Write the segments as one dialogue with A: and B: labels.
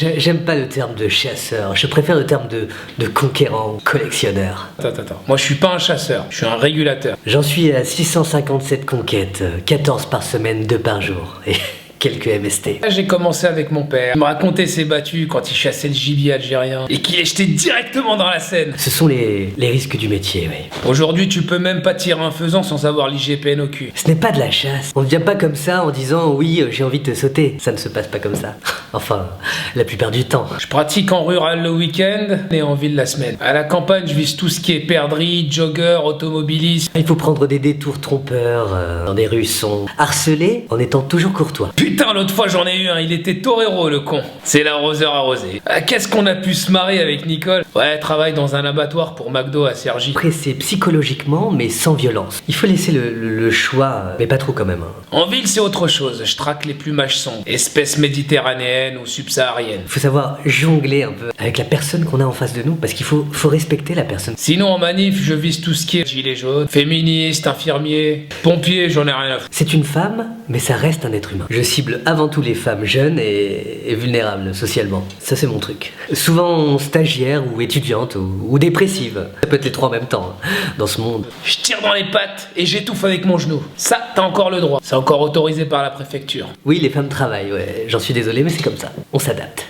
A: J'aime pas le terme de chasseur, je préfère le terme de conquérant, collectionneur.
B: Attends, moi je suis pas un chasseur, je suis un régulateur.
A: J'en suis à 657 conquêtes, 14 par semaine, 2 par jour, et quelques MST.
B: J'ai commencé avec mon père, il me racontait ses battues quand il chassait le gibier algérien et qu'il les jetait directement dans la Seine.
A: Ce sont les risques du métier, oui.
B: Aujourd'hui tu peux même pas tirer un faisan sans avoir l'IGPN au cul.
A: Ce n'est pas de la chasse, on ne vient pas comme ça en disant oui j'ai envie de te sauter, ça ne se passe pas comme ça. Enfin, la plupart du temps.
B: Je pratique en rural le week-end et en ville la semaine. À la campagne, je vise tout ce qui est perdrix, jogger, automobiliste.
A: Il faut prendre des détours trompeurs dans des rues sombres, harceler en étant toujours courtois.
B: Putain, l'autre fois j'en ai eu un, il était torero le con. C'est l'arroseur arrosé. Qu'est-ce qu'on a pu se marrer avec Nicole? Ouais, elle travaille dans un abattoir pour McDo à Cergy.
A: Pressé psychologiquement mais sans violence. Il faut laisser le choix, mais pas trop quand même.
B: En ville c'est autre chose, je traque les plumages sombres, espèces méditerranéennes ou subsahariennes.
A: Il faut savoir jongler un peu avec la personne qu'on a en face de nous parce qu'il faut respecter la personne.
B: Sinon en manif, je vise tout ce qui est gilet jaune, féministe, infirmier, pompier, j'en ai rien à foutre.
A: C'est une femme, mais ça reste un être humain. Je cible avant tout les femmes jeunes et vulnérables socialement. Ça c'est mon truc. Souvent stagiaires ou étudiantes ou dépressives. Ça peut être les trois en même temps dans ce monde.
B: Je tire dans les pattes et j'étouffe avec mon genou. Ça, t'as encore le droit. C'est encore autorisé par la préfecture.
A: Oui, les femmes travaillent, ouais. J'en suis désolé, mais c'est comme ça. On s'adapte.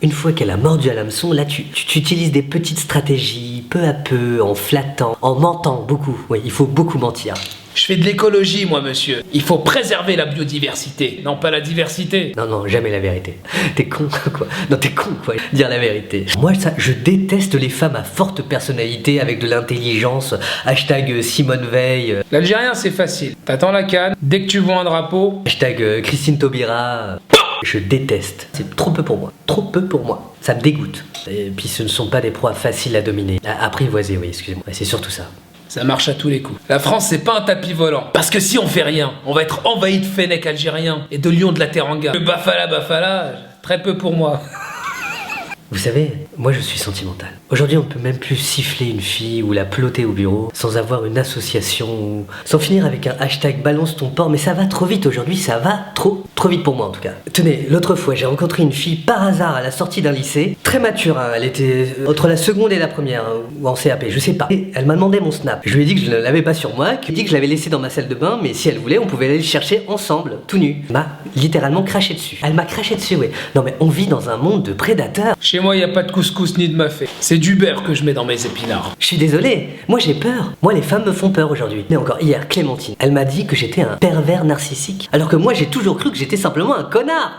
A: Une fois qu'elle a mordu à l'hameçon, là tu utilises des petites stratégies, peu à peu, en flattant, en mentant beaucoup. Oui, il faut beaucoup mentir.
B: Je fais de l'écologie, moi, monsieur. Il faut préserver la biodiversité, non pas la diversité.
A: Non, jamais la vérité. T'es con, quoi. Non, t'es con, quoi. Dire la vérité. Moi, ça, je déteste les femmes à forte personnalité, avec de l'intelligence. Hashtag Simone Veil.
B: L'Algérien, c'est facile. T'attends la canne, dès que tu vois un drapeau.
A: Hashtag Christine Taubira. Je déteste. C'est trop peu pour moi. Trop peu pour moi. Ça me dégoûte. Et puis ce ne sont pas des proies faciles à dominer. À apprivoiser, oui, excusez-moi. C'est surtout ça.
B: Ça marche à tous les coups. La France, c'est pas un tapis volant. Parce que si on fait rien, on va être envahi de fennecs algériens et de lions de la Teranga. Le Bafala, très peu pour moi.
A: Vous savez, moi je suis sentimental. Aujourd'hui on peut même plus siffler une fille ou la peloter au bureau sans avoir une association ou sans finir avec un hashtag balance ton porc, mais ça va trop vite aujourd'hui, ça va trop vite pour moi en tout cas. Tenez, l'autre fois j'ai rencontré une fille par hasard à la sortie d'un lycée, très mature, hein, elle était entre la seconde et la première, ou en CAP, je sais pas. Et elle m'a demandé mon snap. Je lui ai dit que je ne l'avais pas sur moi, que je l'avais laissé dans ma salle de bain, mais si elle voulait on pouvait aller le chercher ensemble, tout nu. Elle m'a littéralement craché dessus. Elle m'a craché dessus, ouais. Non mais on vit dans un monde de prédateurs.
B: Chez moi, y a pas de couscous ni de mafé. C'est du beurre que je mets dans mes épinards.
A: Je suis désolé, moi j'ai peur. Moi les femmes me font peur aujourd'hui. Mais encore hier, Clémentine, elle m'a dit que j'étais un pervers narcissique. Alors que moi j'ai toujours cru que j'étais simplement un connard.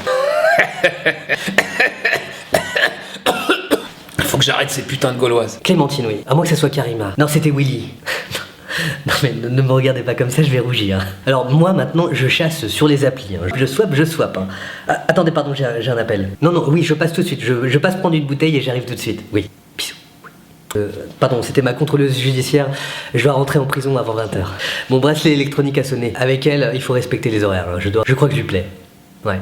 B: Faut que j'arrête ces putains de gauloises.
A: Clémentine, oui. À moins que ça soit Karima. Non, c'était Willy. Non mais ne me regardez pas comme ça, je vais rougir. Alors moi maintenant je chasse sur les applis, hein. Je swap. Hein. Ah, attendez, pardon, j'ai un appel. Non, oui, je passe tout de suite, je passe prendre une bouteille et j'arrive tout de suite. Oui, bisous. Pardon, c'était ma contrôleuse judiciaire, je dois rentrer en prison avant 20h. Mon bracelet électronique a sonné. Avec elle, il faut respecter les horaires, hein. Je crois que je lui plais. Ouais.